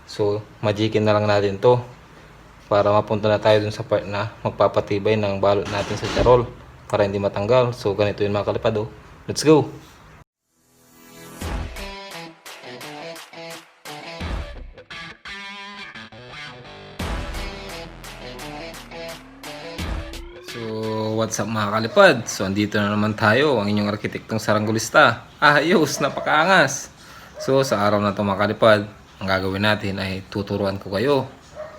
So, magikin na lang natin to para mapunta na tayo dun sa part na magpapatibay ng balot natin sa charol para hindi matanggal. So, ganito yun mga kalipad, oh. Let's go! So, what's up mga kalipad? So, andito na naman tayo, ang inyong arkitektong saranggolista. Ayos, napakaangas! So, sa araw na ito mga kalipad, ang gagawin natin ay tuturuan ko kayo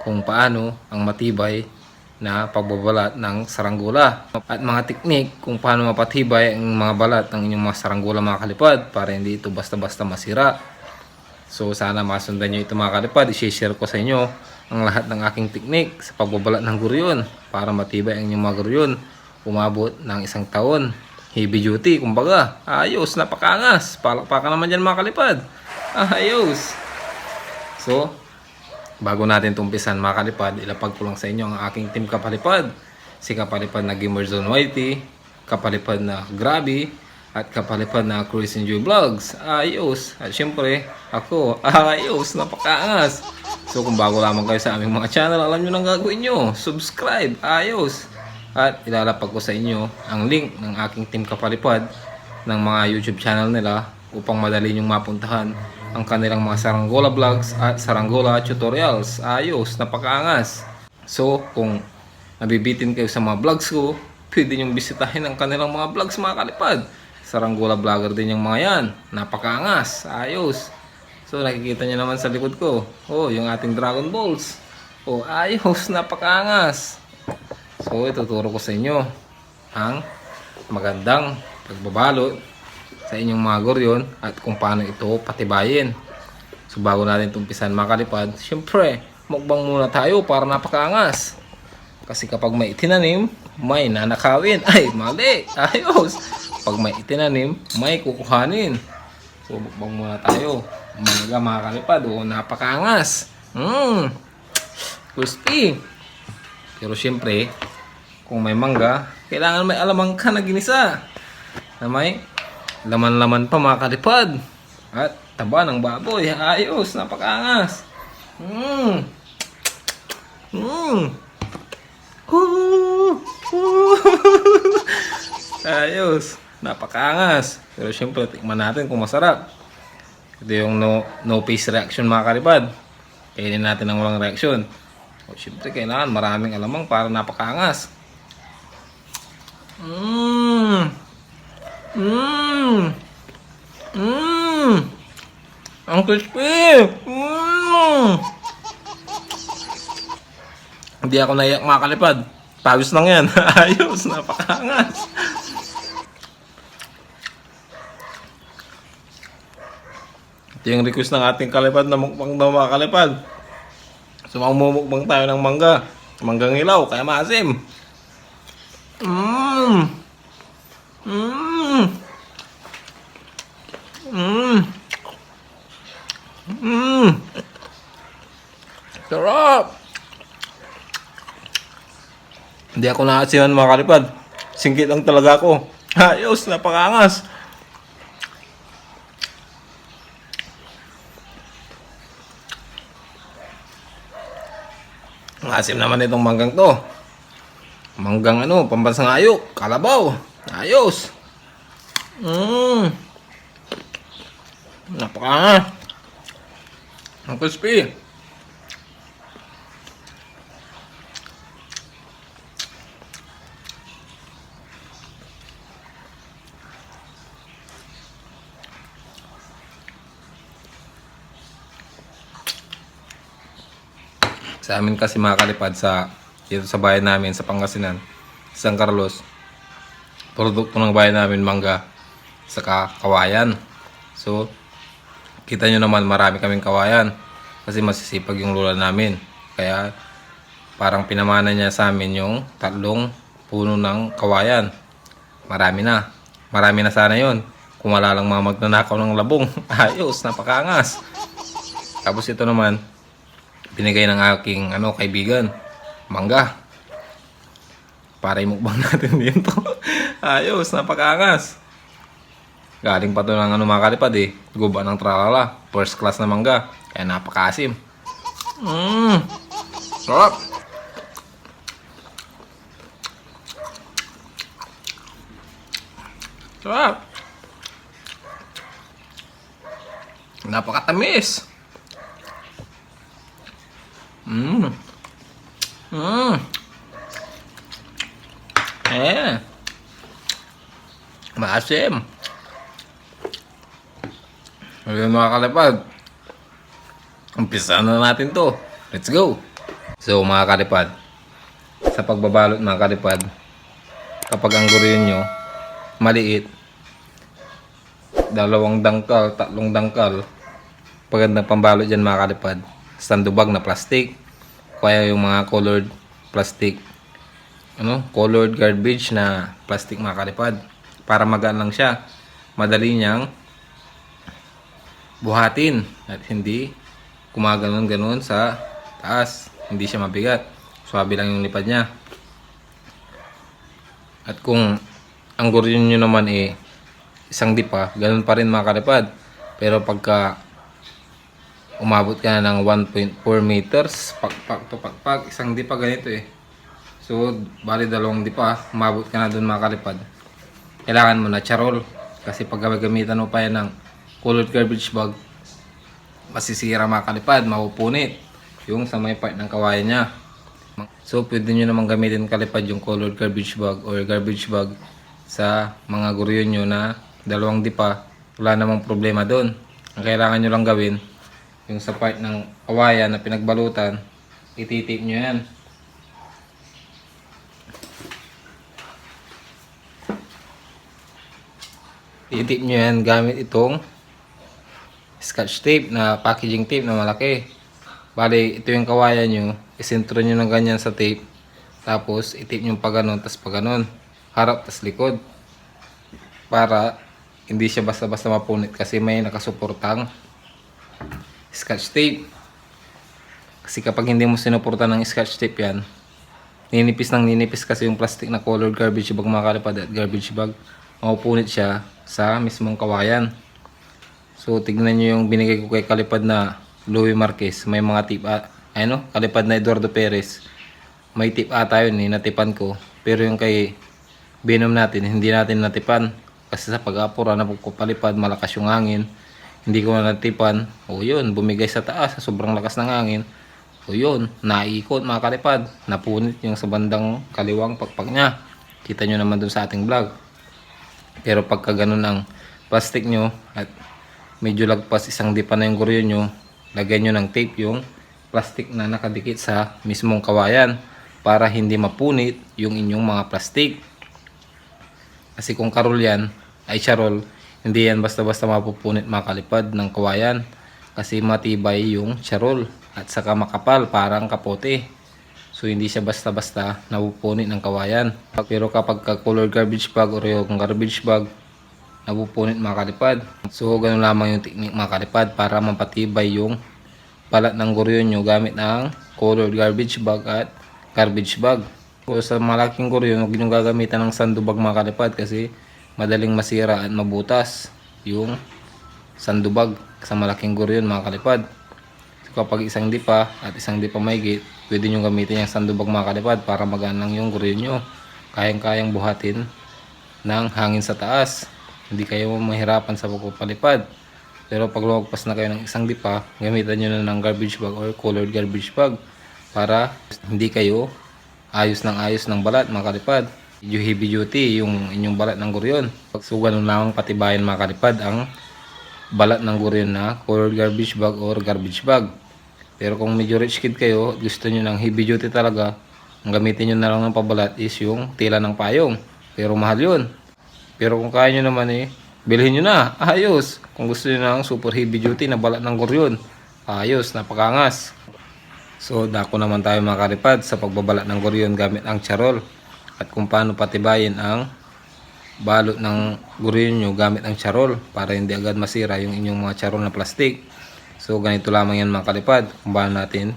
kung paano ang matibay na pagbabalat ng saranggola. At mga teknik kung paano mapatibay ang mga balat ng inyong mga saranggola mga kalipad para hindi ito basta-basta masira. So sana masundan nyo ito mga kalipad. I-share ko sa inyo ang lahat ng aking teknik sa pagbabalat ng guryon para matibay ang inyong mga guryon. Umabot ng 1 taon. Heavy duty, kumbaga. Ayos, napakaangas. Palakpakan naman dyan mga kalipad. Ayos. So, bago natin tumpisan mga kalipad, ilapag ko lang sa inyo ang aking team kapalipad. Si kapalipad na Gamerzone YT, kapalipad na Grabe, at kapalipad na Chris Enjoy Vlogs. Ayos. At syempre, ako. Ayos. Napakaangas. So, kung bago lamang kayo sa aming mga channel, alam nyo nang gagawin nyo. Subscribe. Ayos. At ilalapag ko sa inyo ang link ng aking team kapalipad ng mga YouTube channel nila upang madali nyong mapuntahan ang kanilang mga saranggola vlogs at saranggola tutorials. Ayos. Napakaangas. So, kung nabibitin kayo sa mga vlogs ko, pwede nyong bisitahin ang kanilang mga vlogs mga kalipad. Saranggola vlogger din yung mga yan. Napakaangas. Ayos. So, nakikita nyo naman sa likod ko. Oh, yung ating Dragon Balls. Oh, ayos. Napakaangas. So, ituturo ko sa inyo ang magandang pagbabalot sa inyong mga guryon at kung paano ito patibayin. So, bago natin tumpisan mga kalipad, syempre, mukbang muna tayo para napakaangas. Kasi kapag may itinanim, may nanakawin. Ay, mali. Ayos. Pag may itinanim, may kukuhanin. So, mukbang muna tayo. Mangga mga kalipad. Oh, napakaangas. Crispy. Pero syempre, kung may mangga, kailangan may alamang ka na ginisa. Na may laman-laman pa mga kalipad. At taba ng baboy. Ayos. Napakaangas. Ayos. Napakaangas. Pero syempre, tikman natin kung masarap. Ito yung no face reaction mga kalipad. Kainin natin ng walang reaction. O, syempre, kailangan maraming alamang para napakaangas. Ang crispy. Hindi ako naiyak mga kalipad. Pawis lang yan. Ayos. Napakaangas. Ito yung request ng ating kalipad na mukbang daw mga kalipad. So mamumukbang tayo ng mangga. Manggang ilaw, kaya maasim. Sarap. Hindi ako naasiman mga kalipad. Singkit lang talaga ako. Ayos, napakaangas. Ang asim naman itong manggang to. Manggang ano, pambansang ayok, kalabaw. Ayos. Napakaangas. Ang crispy. Sa amin kasi mga kalipad dito sa bayan namin sa Pangasinan, San Carlos, produkto ng bayan namin mangga saka kawayan. So, kita nyo naman marami kaming kawayan kasi masisipag yung lola namin. Kaya parang pinamana niya sa amin yung 3 puno ng kawayan. Marami na. Marami na sana yon kung wala lang mga magnanakaw ng labong. Ayos, napakaangas. Tapos ito naman, binigay ng aking kaibigan, mangga. Para imukbang natin dito. Ayos, napakaangas. Galing pa to ng mga kalipad eh. Guba ng tralala. First class na mangga. Kaya napakaasim. Sarap. Sarap. Napakatamis. Mmm. Mmm. Maasim. Ayun mga kalipad. Umpisa na natin to. Let's go. So mga kalipad, sa pagbabalot mga kalipad, kapag ang gurion nyo maliit, 2 dangkal, 3 dangkal, pagandang pambalot dyan mga kalipad, sandubag na plastic, kaya yung mga colored plastic, colored garbage na plastic mga kalipad, para magaan lang siya, madali niyang buhatin at hindi kumaganon-ganon sa taas, hindi siya mabigat, swabe lang yung lipad niya. At kung ang gurion nyo naman isang dipa, ganun pa rin mga kalipad, pero pagka umabot ka na ng 1.4 meters, pakpak to pakpak, isang dipa ganito so bali 2 dipa, umabot ka na dun mga kalipad, kailangan mo na charol, kasi pag gamitan mo pa yan ng colored garbage bag, masisira mga kalipad, mapupunit yung sa may part ng kawayan niya. So pwede nyo naman gamitin kalipad yung colored garbage bag or garbage bag sa mga gurion nyo na 2 dipa, wala namang problema doon. Ang kailangan nyo lang gawin, yung sa part ng kawayan na pinagbalutan, ititip nyo yan. Itip nyo yan gamit itong scotch tape na packaging tape na malaki. Bali, ito yung kawayan nyo, isentro nyo ng ganyan sa tape, tapos itip nyo pa ganon, tas pa ganon, harap tas likod, para hindi siya basta-basta mapunit, kasi may nakasuportang scotch tape. Kasi kapag hindi mo sinuportan ng scotch tape yan, ninipis ng ninipis kasi yung plastic na colored garbage bag mga kalipad at garbage bag, mapupunit siya sa mismong kawayan. So tignan nyo yung binigay ko kay kalipad na Louis Marquez, may mga tip kalipad na Eduardo Perez, may tip ata yun natipan ko, pero yung kay Venom natin, hindi natin natipan, kasi sa pag-apura na pagpapalipad, malakas yung hangin, hindi ko na natipan, yun, bumigay sa taas sa sobrang lakas ng hangin, yun, naikot mga kalipad, napunit yung sa bandang kaliwang pagpag niya, kita nyo naman dun sa ating vlog. Pero pagka ganun ang plastic nyo at medyo lagpas 1 dipa na yung gurion nyo, lagyan nyo ng tape yung plastic na nakadikit sa mismong kawayan para hindi mapunit yung inyong mga plastic. Kasi kung karol yan, ay charol, hindi yan basta-basta mapupunit mga kalipad ng kawayan, kasi matibay yung charol at saka makapal parang kapote. So hindi siya basta-basta napupunit ng kawayan. Pero kapag colored garbage bag or yung garbage bag, napupunit mga kalipad. So ganun lamang yung technique mga kalipad para mapatibay yung balat ng gurion nyo gamit ng colored garbage bag at garbage bag. So sa malaking gurion, huwag nyo gagamitan ng sandubag mga kalipad, kasi madaling masira at mabutas yung sandubag sa malaking gurion mga kalipad. So kapag 1 dipa at 1 dipa mahigit, pwede nyo gamitin yung sandubag mga kalipad para magaan lang yung gurion nyo. Kayang-kayang buhatin ng hangin sa taas, hindi kayo mahirapan sa pagpapalipad. Pero pag lumagpas na kayo ng 1 dipa, gamitan nyo na ng garbage bag or colored garbage bag para hindi kayo ayos ng balat mga kalipad. Medyo heavy duty yung inyong balat ng gurion. So ganun lamang patibayan mga kalipad ang balat ng gurion na colored garbage bag or garbage bag. Pero kung medyo rich kid kayo, gusto nyo ng heavy duty talaga, ang gamitin nyo na lang ng pabalat is yung tela ng payong. Pero mahal yun. Pero kung kaya nyo naman bilhin nyo na, ayos. Kung gusto nyo ng super heavy duty na balat ng gurion, ayos, napakangas. So dako naman tayo mga kalipad sa pagbabalat ng gurion gamit ang charol, at kung paano patibayin ang balot ng gurion nyo gamit ang charol para hindi agad masira yung inyong mga charol na plastic. So ganito lamang yan mga kalipad, kung paano natin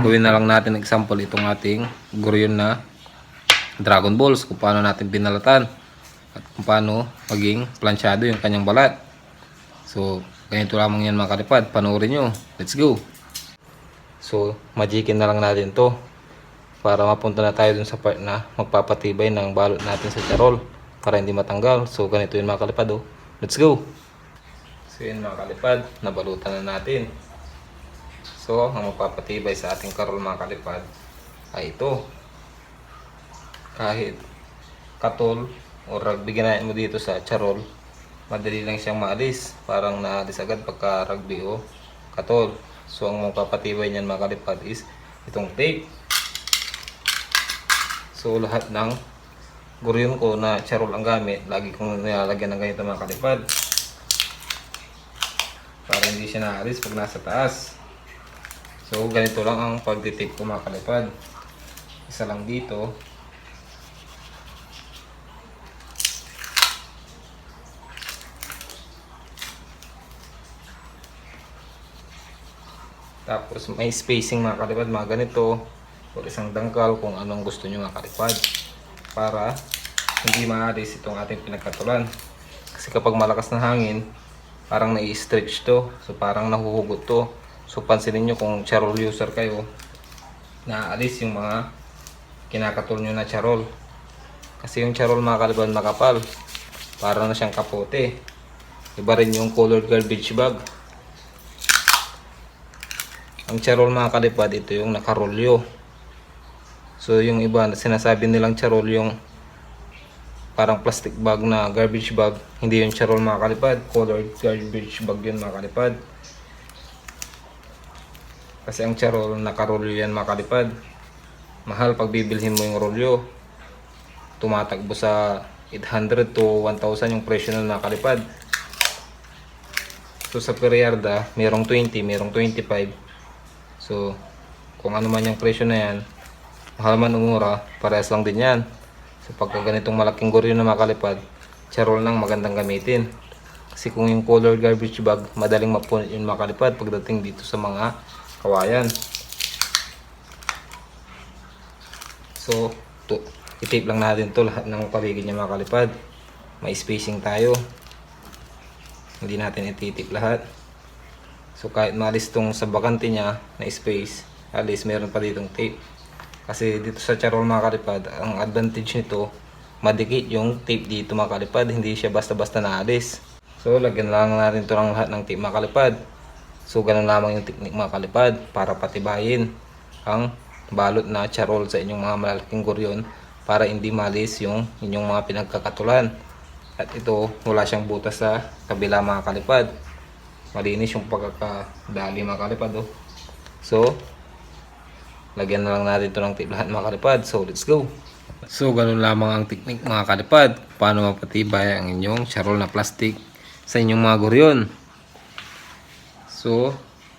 gawin na lang natin example itong ating gurion na Dragon Balls, kung paano natin binalatan at kung paano maging planchado yung kanyang balat. So ganito lamang yan mga kalipad, panoorin nyo, let's go. So magikin na lang natin to para mapunta na tayo dun sa part na magpapatibay ng balot natin sa charol para hindi matanggal. So ganito yun mga kalipad, oh. Let's go! So yun mga kalipad, nabalutan na natin. So ang magpapatibay sa ating karol mga kalipad ay ito. Kahit katol o rugby ginahin mo dito sa charol, madali lang siyang maalis. Parang naalis agad pagka rugby o katol. So ang magpapatibay niyan mga kalipad is itong tape. So lahat ng guryon ko na charol ang gamit, lagi kong nilalagyan ng ganito mga kalipad para hindi siya naalis pag nasa taas. So ganito lang ang pagtitip ko mga kalipad. Isa lang dito. Tapos may spacing mga kalipad, mga ganito. O isang dangkal kung anong gusto nyo mga kalipad. Para hindi maalis itong ating pinagkatulan. Kasi kapag malakas na hangin, parang nai-stretch to. So parang nahuhugot to. So pansinin nyo kung charol user kayo, naaalis yung mga kinakatol nyo na charol. Kasi yung charol mga kalipad makapal. Para na siyang kapote. Iba rin yung colored garbage bag. Ang charol mga kalipad, ito yung nakarolyo. So yung iba sinasabi nilang charol yung parang plastic bag na garbage bag. Hindi yung charol mga kalipad, colored garbage bag yun mga kalipad. Kasi ang charol nakarolyo yan mga kalipad. Mahal pag bibilhin mo yung rolyo. Tumatakbo sa 800 to 1,000 yung presyo ng mga kalipad. So sa Periarda, merong 20, merong 25. So, kung ano man yung presyo na yan, mahal man umura, parehas lang din yan. So, pagka ganitong malaking guryo na mga kalipad, charol lang magandang gamitin. Kasi kung yung color garbage bag, madaling mapunit yung mga kalipad pagdating dito sa mga kawayan. So, i-tape lang natin to lahat ng paligid niya mga kalipad. May spacing tayo. Hindi natin i-tape lahat. So kahit maalis tong sa bakante niya na space, at least meron pa ditong tape. Kasi dito sa charol mga kalipad, ang advantage nito, madikit yung tape dito mga kalipad, hindi siya basta-basta naalis. So lagyan lang natin ito ng lahat ng tape mga kalipad. So ganun lamang yung technique mga kalipad para patibayin ang balot na charol sa inyong mga malalaking guryon para hindi maalis yung inyong mga pinagkakatulan. At ito, wala siyang butas sa kabila mga kalipad. Malinis yung pagkakadali mga kalipad, oh. So lagyan na lang natin ito ng tape lahat mga kalipad. So let's go. So ganun lamang ang technique mga kalipad, paano mapatibay ang inyong charol na plastic sa inyong mga guryon. So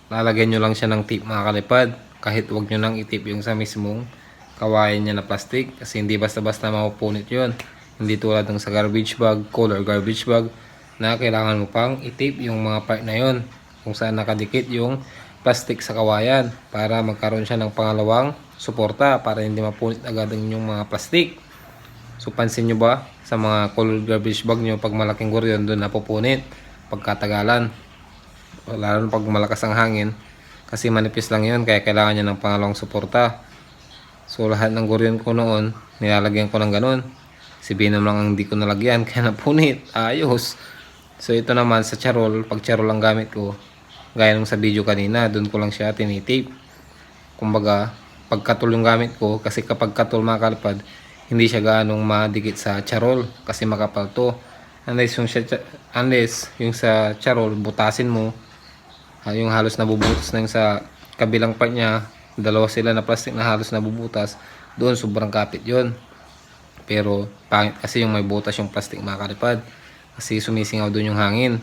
lalagyan nyo lang siya ng tape mga kalipad. Kahit wag nyo nang i-tape yung sa mismong kawayan niya na plastic, kasi hindi basta-basta mapupunit yun. Hindi tulad ng sa garbage bag, color garbage bag, na kailangan mo pang i-tape yung mga part na yon kung saan nakadikit yung plastic sa kawayan para magkaroon siya ng pangalawang suporta para hindi mapunit agad ang inyong mga plastic. So pansin nyo ba sa mga colored garbage bag nyo, pag malaking guryon doon napupunit pagkatagalan, lalo pag malakas ang hangin kasi manipis lang yun, kaya kailangan niya ng pangalawang suporta. So lahat ng guryon ko noon nilalagyan ko ng ganun. Si Venom lang ang hindi ko nalagyan kaya napunit. Ayos. So ito naman sa charol, pag charol ang gamit ko, gaya nung sa video kanina, doon ko lang siya tinitape. Kumbaga, pag katol yung gamit ko, kasi kapag katol mga kalipad, hindi siya gaanong madikit sa charol kasi makapal to. Unless yung sa charol, butasin mo, yung halos nabubutas na yung sa kabilang part niya, dalawa sila na plastic na halos nabubutas, doon sobrang kapit yon. Pero pangit kasi yung may butas yung plastic mga kalipad, kasi sumisingaw doon yung hangin.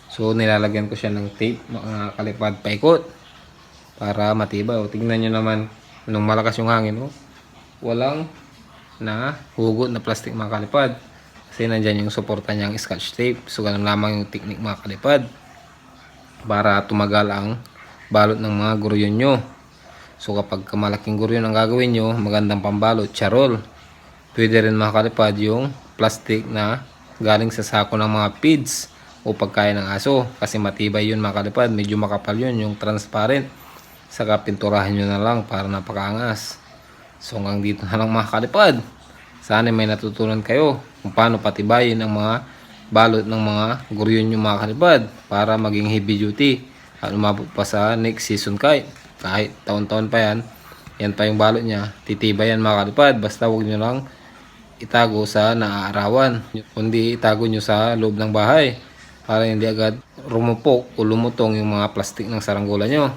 So nilalagyan ko siya ng tape mga kalipad paikot para matibay. O tingnan nyo naman nung malakas yung hangin, oh, walang na hugot na plastic mga kalipad kasi nandyan yung suporta niyang scotch tape. So ganun lamang yung technique mga kalipad para tumagal ang balot ng mga guryon nyo. So kapag malaking guryon ang gagawin nyo, magandang pambalot, charol. Pwede rin mga kalipad yung plastic na galing sa sako ng mga feeds o pagkain ng aso kasi matibay yun mga kalipad, medyo makapal yun, yung transparent. Saka pinturahan nyo na lang para napakaangas. So hanggang dito na lang mga kalipad. Sana may natutunan kayo kung paano patibayin ang mga balot ng mga guryon nyo mga kalipad para maging heavy duty at umabot pa sa next season kahit taon-taon pa yan pa yung balot niya, titibay yan mga kalipad. Basta huwag nyo lang itago sa naaarawan, kundi itago nyo sa loob ng bahay para hindi agad rumupok o lumutong yung mga plastic ng saranggola nyo.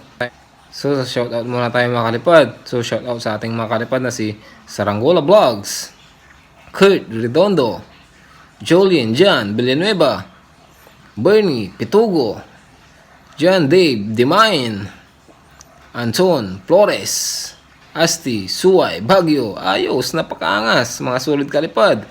So shoutout muna tayo mga kalipad. So shoutout sa ating mga kalipad na si Saranggola Vlogs, Kurt Redondo, Jolien Jan Villanueva, Bernie Pitugo, John Dave Dimain, Anton Flores, Asti Suway Baguio. Ayos, napakaangas mga sulit kalipad.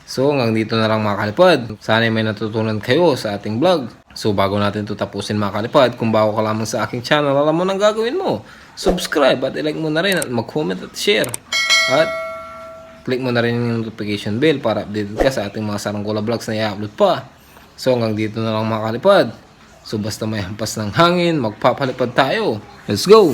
So hanggang dito na lang mga kalipad. Sana may natutunan kayo sa ating vlog. So bago natin ito tapusin mga kalipad, kung bago ka lamang sa aking channel, alam mo nang gagawin mo. Subscribe at i-like mo na rin at mag-comment at share. At click mo na rin yung notification bell para updated ka sa ating mga Saranggola vlogs na i-upload pa. So hanggang dito na lang mga kalipad. So basta may hampas ng hangin, magpapalipad tayo. Let's go!